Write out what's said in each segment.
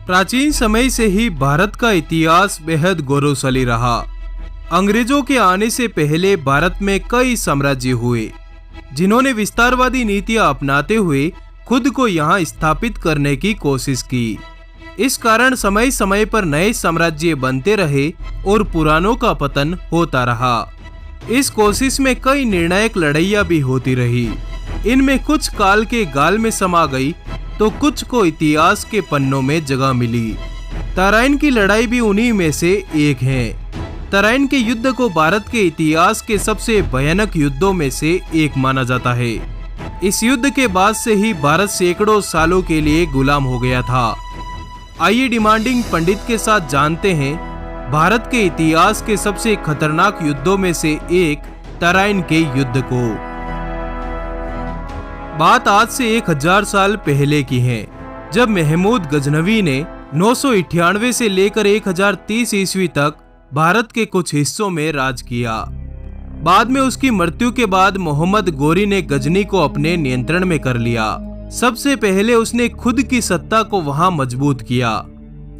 प्राचीन समय से ही भारत का इतिहास बेहद गौरवशाली रहा। अंग्रेजों के आने से पहले भारत में कई साम्राज्य हुए, जिन्होंने विस्तारवादी नीतियां अपनाते हुए खुद को यहाँ स्थापित करने की कोशिश की। इस कारण समय समय पर नए साम्राज्य बनते रहे और पुरानों का पतन होता रहा। इस कोशिश में कई निर्णायक लड़ाइयाँ भी होती रही। इनमें कुछ काल के गाल में समा गई तो कुछ को इतिहास के पन्नों में जगह मिली। तराइन की लड़ाई भी उन्हीं में से एक है। तराइन के युद्ध को भारत के इतिहास के सबसे भयानक युद्धों में से एक माना जाता है। इस युद्ध के बाद से ही भारत सैकड़ों सालों के लिए गुलाम हो गया था। आइए डिमांडिंग पंडित के साथ जानते हैं भारत के इतिहास के सबसे खतरनाक युद्धों में से एक तराइन के युद्ध को। बात आज से 1000 साल पहले की है, जब महमूद गजनवी ने 998 से लेकर 1030 ईस्वी तक भारत के कुछ हिस्सों में राज किया। बाद में उसकी मृत्यु के बाद मोहम्मद गोरी ने गजनी को अपने नियंत्रण में कर लिया। सबसे पहले उसने खुद की सत्ता को वहां मजबूत किया,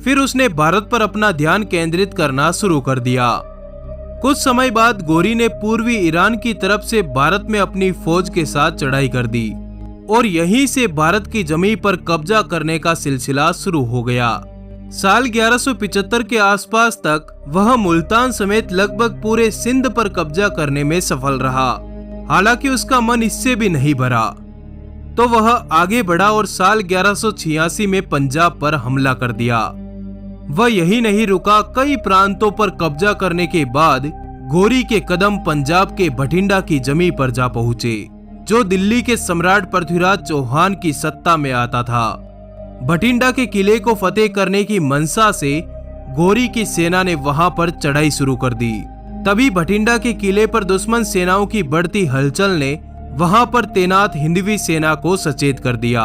फिर उसने भारत पर अपना ध्यान केंद्रित करना शुरू कर दिया। कुछ समय बाद गोरी ने पूर्वी ईरान की तरफ से भारत में अपनी फौज के साथ चढ़ाई कर दी और यहीं से भारत की जमीन पर कब्जा करने का सिलसिला शुरू हो गया। साल 1175 के आसपास तक वह मुल्तान समेत लगभग पूरे सिंध पर कब्जा करने में सफल रहा। हालांकि उसका मन इससे भी नहीं भरा, तो वह आगे बढ़ा और साल 1186 में पंजाब पर हमला कर दिया। वह यही नहीं रुका, कई प्रांतों पर कब्जा करने के बाद गोरी के कदम पंजाब के भटिंडा की जमीन पर जा पहुंचे, जो दिल्ली के सम्राट पृथ्वीराज चौहान की सत्ता में आता था। भटिंडा के किले को फतेह करने की मंशा से गोरी की सेना ने वहां पर चढ़ाई शुरू कर दी। तभी भटिंडा के किले पर दुश्मन सेनाओं की बढ़ती हलचल ने वहां पर तैनात हिंदवी सेना को सचेत कर दिया।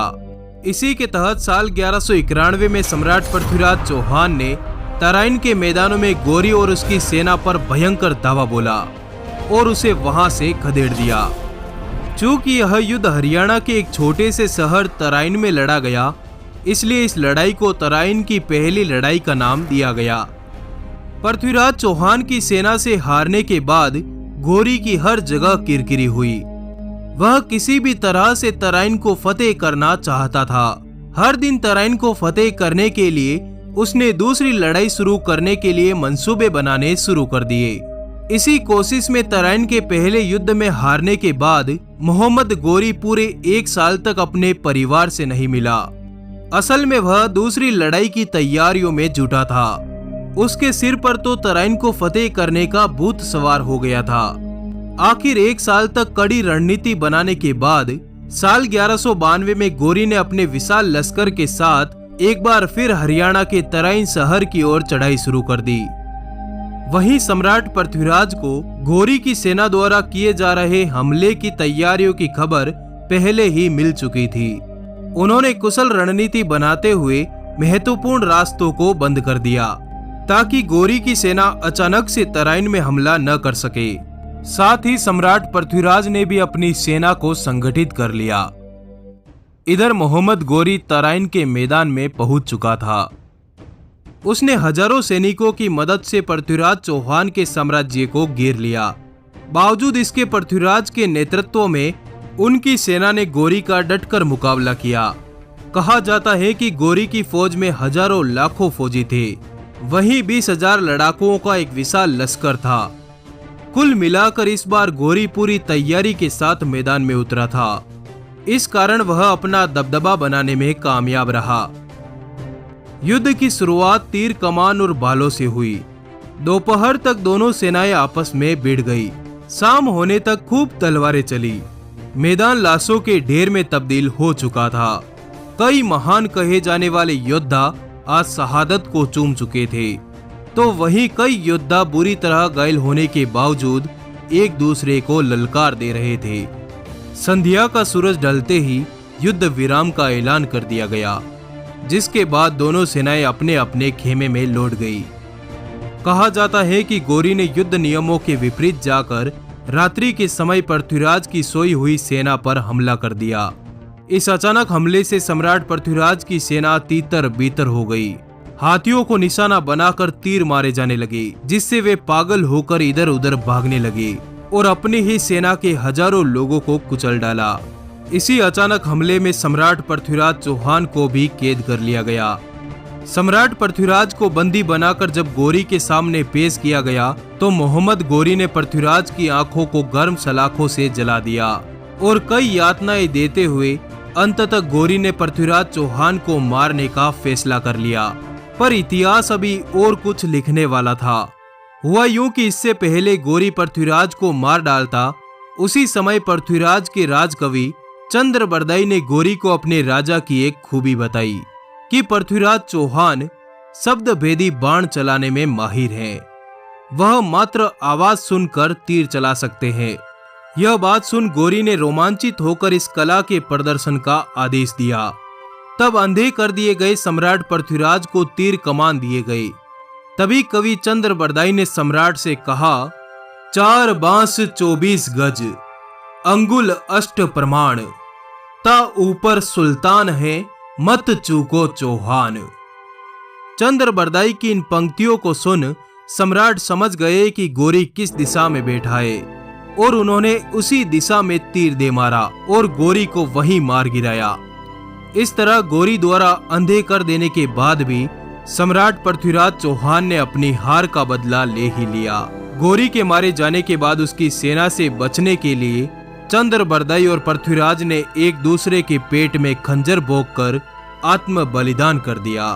इसी के तहत साल 1191 में सम्राट पृथ्वीराज चौहान ने तराइन के मैदानों में गोरी और उसकी सेना पर भयंकर धावा बोला और उसे वहां से खदेड़ दिया। चूंकि यह युद्ध हरियाणा के एक छोटे से शहर तराइन में लड़ा गया, इसलिए इस लड़ाई को तराइन की पहली लड़ाई का नाम दिया गया। पृथ्वीराज चौहान की सेना से हारने के बाद गोरी की हर जगह किरकिरी हुई। वह किसी भी तरह से तराइन को फतेह करना चाहता था। हर दिन तराइन को फतेह करने के लिए उसने दूसरी लड़ाई शुरू करने के लिए मंसूबे बनाने शुरू कर दिए। इसी कोशिश में तराइन के पहले युद्ध में हारने के बाद मोहम्मद गोरी पूरे 1 साल तक अपने परिवार से नहीं मिला। असल में वह दूसरी लड़ाई की तैयारियों में जुटा था। उसके सिर पर तो तराइन को फतेह करने का भूत सवार हो गया था। आखिर 1 साल तक कड़ी रणनीति बनाने के बाद साल 1192 में गोरी ने अपने विशाल लश्कर के साथ एक बार फिर हरियाणा के तराइन शहर की ओर चढ़ाई शुरू कर दी। वहीं सम्राट पृथ्वीराज को गोरी की सेना द्वारा किए जा रहे हमले की तैयारियों की खबर पहले ही मिल चुकी थी। उन्होंने कुशल रणनीति बनाते हुए महत्वपूर्ण रास्तों को बंद कर दिया, ताकि गोरी की सेना अचानक से तराइन में हमला न कर सके। साथ ही सम्राट पृथ्वीराज ने भी अपनी सेना को संगठित कर लिया। इधर मोहम्मद गोरी तराइन के मैदान में पहुंच चुका था। उसने हजारों सैनिकों की मदद से पृथ्वीराज चौहान के साम्राज्य को घेर लिया। बावजूद इसके पृथ्वीराज के नेतृत्व में उनकी सेना ने गोरी का डटकर मुकाबला किया। कहा जाता है कि गोरी की फौज में हजारों लाखों फौजी थे, वहीं 20,000 लड़ाकों का एक विशाल लश्कर था। कुल मिलाकर इस बार गोरी पूरी तैयारी के साथ मैदान में उतरा था। इस कारण वह अपना दबदबा बनाने में कामयाब रहा। युद्ध की शुरुआत तीर कमान और भालों से हुई। दोपहर तक दोनों सेनाएं आपस में भिड़ गई। शाम होने तक खूब तलवारें चली। मैदान लाशों के ढेर में तब्दील हो चुका था। कई महान कहे जाने वाले योद्धा आज शहादत को चूम चुके थे, तो वहीं कई योद्धा बुरी तरह घायल होने के बावजूद एक दूसरे को ललकार दे रहे थे। संध्या का सूरज ढलते ही युद्ध विराम का ऐलान कर दिया गया, जिसके बाद दोनों सेनाएं अपने अपने खेमे में लौट गई। कहा जाता है कि गोरी ने युद्ध नियमों के विपरीत जाकर रात्रि के समय पृथ्वीराज की सोई हुई सेना पर हमला कर दिया। इस अचानक हमले से सम्राट पृथ्वीराज की सेना तीतर बीतर हो गई। हाथियों को निशाना बनाकर तीर मारे जाने लगे, जिससे वे पागल होकर इधर उधर भागने लगे और अपनी ही सेना के हजारों लोगों को कुचल डाला। इसी अचानक हमले में सम्राट पृथ्वीराज चौहान को भी कैद कर लिया गया। सम्राट पृथ्वीराज को बंदी बनाकर जब गौरी के सामने पेश किया गया तो मोहम्मद गौरी ने पृथ्वीराज की आंखों को गर्म सलाखों से जला दिया और कई यातनाएं देते हुए अंततः गौरी ने पृथ्वीराज चौहान को मारने का फैसला कर लिया। पर इतिहास अभी और कुछ लिखने वाला था। हुआ यूं कि इससे पहले गौरी पृथ्वीराज को मार डालता, उसी समय पृथ्वीराज के राजकवि चंद्रबरदाई ने गौरी को अपने राजा की एक खूबी बताई कि पृथ्वीराज चौहान शब्द भेदी बाण चलाने में माहिर हैं। वह मात्र आवाज सुनकर तीर चला सकते हैं। यह बात सुन गौरी ने रोमांचित होकर इस कला के प्रदर्शन का आदेश दिया। तब अंधे कर दिए गए सम्राट पृथ्वीराज को तीर कमान दिए गए। तभी कवि चंद्रबरदाई ने सम्राट से कहा, 4 बांस 24 गज, अंगुल अष्ट प्रमाण, ता ऊपर सुल्तान है, मत चूको चौहान। चंद्रबरदाई की इन पंक्तियों को सुन सम्राट समझ गए कि गौरी किस दिशा में बैठा है और उन्होंने उसी दिशा में तीर दे मारा और गौरी को वहीं मार गिराया। इस तरह गौरी द्वारा अंधे कर देने के बाद भी सम्राट पृथ्वीराज चौहान ने अपनी हार का बदला ले ही लिया। गौरी के मारे जाने के बाद उसकी सेना से बचने के लिए चंद्रबरदाई और पृथ्वीराज ने एक दूसरे के पेट में खंजर भोंककर आत्म बलिदान कर दिया।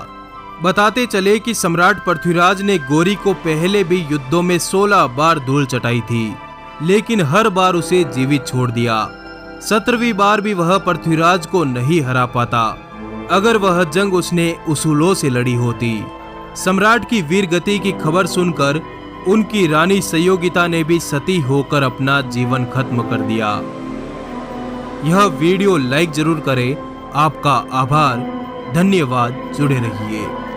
बताते चले कि सम्राट पृथ्वीराज ने गौरी को पहले भी युद्धों में 16 बार धूल चटाई थी, लेकिन हर बार उसे जीवित छोड़ दिया। 17वीं बार भी वह पृथ्वीराज को नहीं हरा पाता। अगर वह जंग उसने उसूलों से लड़ी होती। सम्राट की वीर गति की खबर सुनकर उनकी रानी संयोगिता ने भी सती होकर अपना जीवन खत्म कर दिया। यह वीडियो लाइक जरूर करें। आपका आभार, धन्यवाद। जुड़े रहिए।